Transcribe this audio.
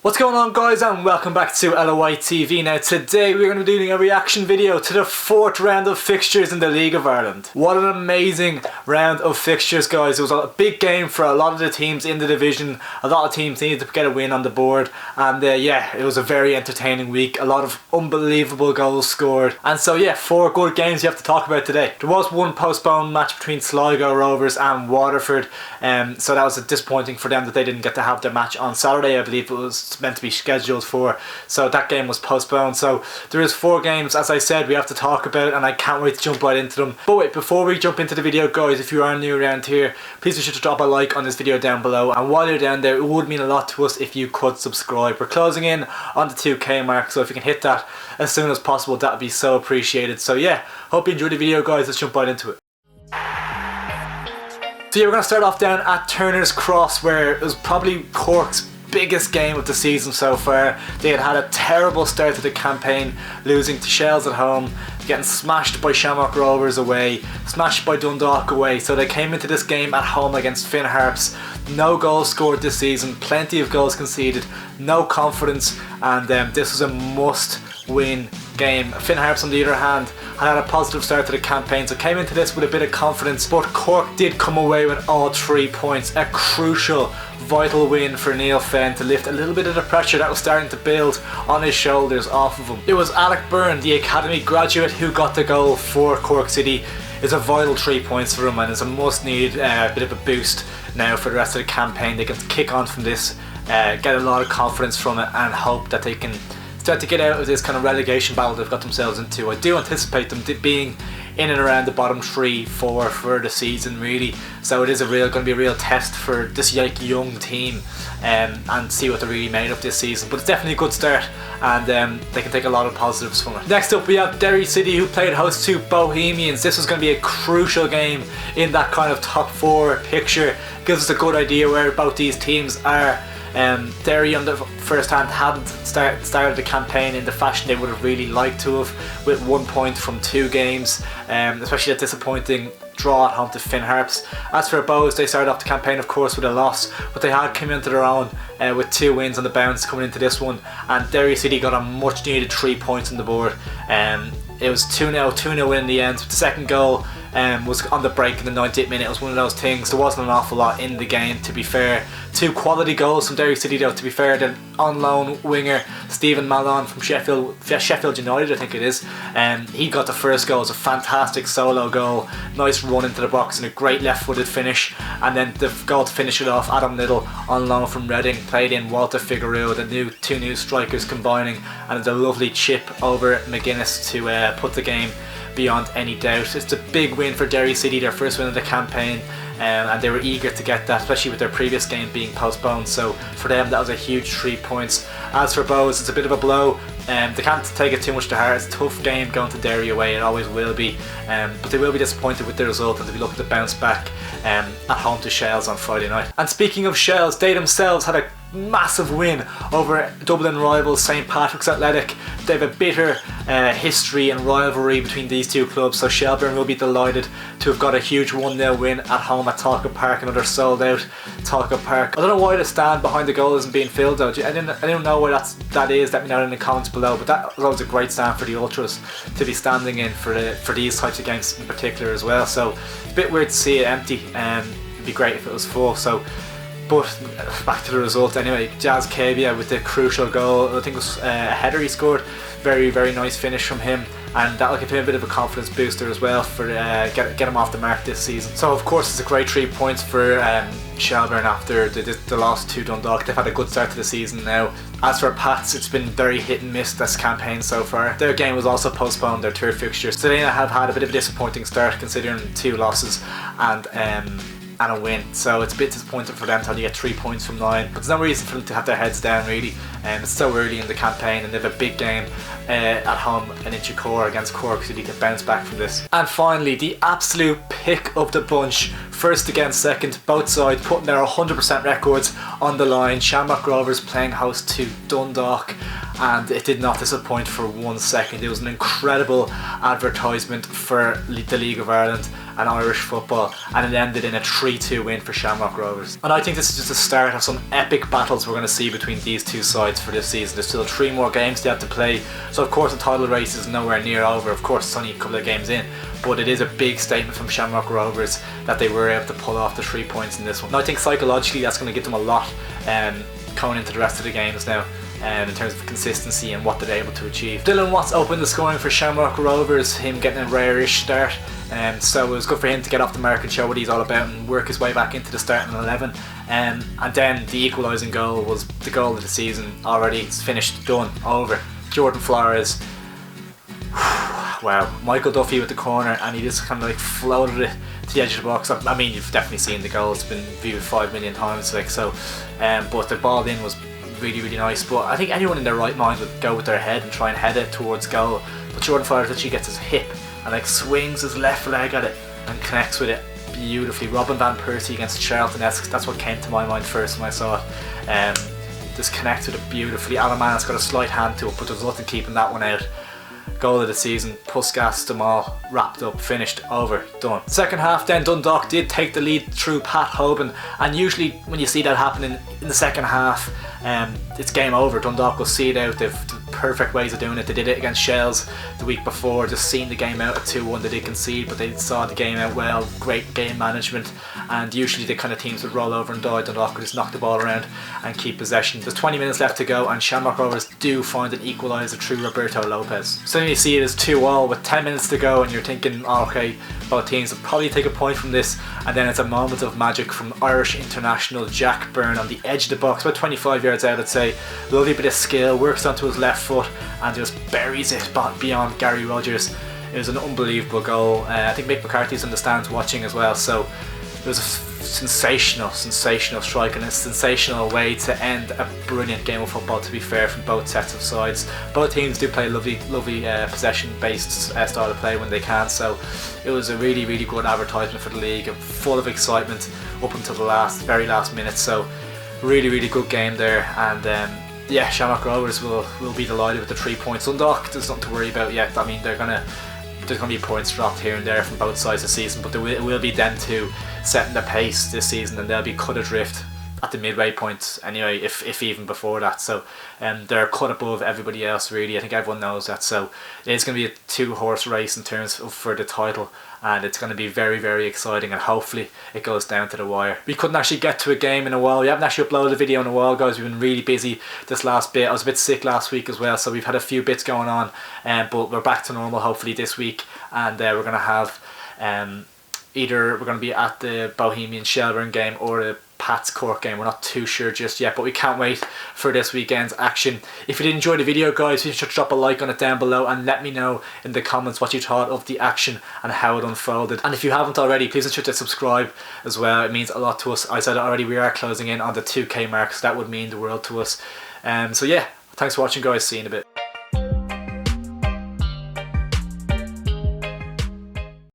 What's going on, guys, and welcome back to LOI TV. Now today we're going to be doing a reaction video to the 4th round of fixtures in the League of Ireland. What an amazing round of fixtures, guys. It was a big game for a lot of the teams in the division. A lot of teams needed to get a win on the board, and yeah, it was a very entertaining week. A lot of unbelievable goals scored, and so yeah, 4 good games you have to talk about today. There was one postponed match between Sligo Rovers and Waterford, so that was disappointing for them that they didn't get to have their match on Saturday. I believe it was meant to be scheduled for, so that game was postponed. So there is 4 games, as I said, we have to talk about, and I can't wait to jump right into them. But wait, before we jump into the video, guys, if you are new around here, please be sure to drop a like on this video down below, and while you're down there, it would mean a lot to us if you could subscribe. We're closing in on the 2k mark, so if you can hit that as soon as possible, that would be so appreciated. So yeah, hope you enjoyed the video, guys. Let's jump right into it. So yeah, we're going to start off down at Turner's Cross, where it was probably Cork's biggest game of the season so far. They had a terrible start to the campaign, losing to Shells at home, getting smashed by Shamrock Rovers away, smashed by Dundalk away. So they came into this game at home against Harps. No goals scored this season, plenty of goals conceded, no confidence, and this was a must-win game. Harps, on the other hand, had a positive start to the campaign, so came into this with a bit of confidence, but Cork did come away with all 3 points. A crucial, vital win for Neil Fenn to lift a little bit of the pressure that was starting to build on his shoulders off of him. It was Byrne, the academy graduate, who got the goal for Cork City. It's a vital 3 points for him, and it's a must need bit of a boost now for the rest of the campaign. They can kick on from this, get a lot of confidence from it, and hope that they can start to get out of this kind of relegation battle they've got themselves into. I do anticipate them being in and around the bottom 3-4 for the season, really. So it is going to be a real test for this young team, and see what they're really made of this season. But it's definitely a good start, and they can take a lot of positives from it. Next up, we have Derry City, who played host to Bohemians. This was going to be a crucial game in that kind of top 4 picture. Gives us a good idea where both these teams are. Derry, on the first hand, hadn't started the campaign in the fashion they would have really liked to have, with 1 point from 2 games, especially a disappointing draw at home to Harps. As for Bows, they started off the campaign, of course, with a loss, but they had come into their own with 2 wins on the bounce coming into this one, and Derry City got a much needed 3 points on the board. It was 2-0 win in the end. The second goal was on the break in the 98th minute. It was one of those things. There wasn't an awful lot in the game, to be fair. 2 quality goals from Derry City, though, to be fair. The on loan winger Stephen Mallon from Sheffield United, I think it is, he got the first goal. It was a fantastic solo goal, nice run into the box and a great left-footed finish. And then the goal to finish it off, Adam Little on loan from Reading, played in Walter Figueroa, the 2 new strikers combining, and it's a lovely chip over McGuinness to put the game beyond any doubt. It's a big win for Derry City, their first win of the campaign, and they were eager to get that, especially with their previous game being postponed. So for them, that was a huge 3 points. As for Bows, it's a bit of a blow. They can't take it too much to heart. It's a tough game going to Derry away, it always will be, but they will be disappointed with the result, and they'll be looking to bounce back at home to Shells on Friday night. And speaking of Shells, they themselves had a massive win over Dublin rivals St Patrick's Athletic. They have a bitter history and rivalry between these 2 clubs, so Shelburne will be delighted to have got a huge 1-0 win at home at Talcott Park, another sold out Talcott Park. I don't know why the stand behind the goal isn't being filled though. I don't know why that is. Let me know in the comments below, but that was always a great stand for the ultras to be standing in for these types of games in particular as well. So it's a bit weird to see it empty. It'd be great if it was full. So, but back to the result anyway. Jazz Cabia with the crucial goal. I think it was a header he scored. Very, very nice finish from him, and that'll give him a bit of a confidence booster as well for get him off the mark this season. So of course it's a great 3 points for Shelburne after the loss to Dundalk. They've had a good start to the season now. As for Pats, it's been very hit and miss this campaign so far. Their game was also postponed, their 3rd fixture, so they have had a bit of a disappointing start considering 2 losses and a win. So it's a bit disappointing for them to only get 3 points from 9, but there's no reason for them to have their heads down, really. It's so early in the campaign, and they have a big game at home in Inchicore against Cork, so they can bounce back from this. And finally, the absolute pick of the bunch, first against second, both sides putting their 100% records on the line. Shamrock Rovers playing host to Dundalk, and it did not disappoint for 1 second. It was an incredible advertisement for the League of Ireland, and Irish football, and it ended in a 3-2 win for Shamrock Rovers. And I think this is just the start of some epic battles we're going to see between these two sides for this season. There's still 3 more games they have to play, so of course the title race is nowhere near over. Of course it's only a couple of games in, but it is a big statement from Shamrock Rovers that they were able to pull off the 3 points in this one. And I think psychologically that's going to give them a lot going into the rest of the games now, in terms of consistency and what they're able to achieve. Dylan Watts opened the scoring for Shamrock Rovers, him getting a rare-ish start, so it was good for him to get off the mark and show what he's all about and work his way back into the starting 11. And then the equalising goal was the goal of the season already. It's finished, done, over. Jordan Flores, wow, Michael Duffy with the corner, and he just kind of like floated it to the edge of the box. I mean, you've definitely seen the goal, it's been viewed 5 million times, like, so, but the ball in was really nice. But I think anyone in their right mind would go with their head and try and head it towards goal, but Jordan Flores literally gets his hip and like swings his left leg at it and connects with it beautifully. Robin van Persie against Charlton-esque, that's what came to my mind first when I saw it. Just connects with it beautifully. Alaman's got a slight hand to it, but there's nothing keeping that one out. Goal of the season, Puskas, them all wrapped up, finished, over, done. Second half then, Dundalk did take the lead through Pat Hoban, and usually when you see that happening in the second half, it's game over. Dundalk will see it out. They've the perfect ways of doing it. They did it against Shells the week before, just seeing the game out at 2-1. They did concede, but they saw the game out well. Great game management, and usually the kind of teams would roll over and die. Dundalk would just knock the ball around and keep possession. There's 20 minutes left to go, and Shamrock Rovers do find an equaliser through Roberto Lopez. So then you see it as 2-2 with 10 minutes to go, and you're thinking, oh, okay, both teams will probably take a point from this, and then it's a moment of magic from Irish international Jack Byrne on the edge of the box, about 25 yards out, I'd say. Lovely bit of skill, works onto his left foot and just buries it beyond Gary Rogers. It was an unbelievable goal. I think Mick McCarthy's in the stands watching as well, so it was a sensational strike and a sensational way to end a brilliant game of football, to be fair, from both sets of sides. Both teams do play lovely possession based style of play when they can, so it was a really good advertisement for the league, full of excitement up until the very last minute. So really good game there, and yeah, Shamrock Rovers will be delighted with the 3 points. Dundalk, there's nothing to worry about yet. I mean, there's going to be points dropped here and there from both sides of the season, but it will be them two setting the pace this season, and they'll be cut adrift at the midway point anyway, if even before that. So they're cut above everybody else, really. I think everyone knows that. So it is going to be a 2-horse race in terms of for the title, and it's going to be very exciting, and hopefully it goes down to the wire. We couldn't actually get to a game in a while. We haven't actually uploaded a video in a while, guys. We've been really busy this last bit. I was a bit sick last week as well, so we've had a few bits going on, but we're back to normal hopefully this week, and we're going to have either we're going to be at the Bohemians Shelburne game or the Pats Cork game. We're not too sure just yet, but we can't wait for this weekend's action. If you did enjoy the video, guys, you should drop a like on it down below and let me know in the comments what you thought of the action and how it unfolded. And if you haven't already, please ensure to subscribe as well. It means a lot to us. I said it already, we are closing in on the 2K mark, so that would mean the world to us. So yeah, thanks for watching, guys. See you in a bit.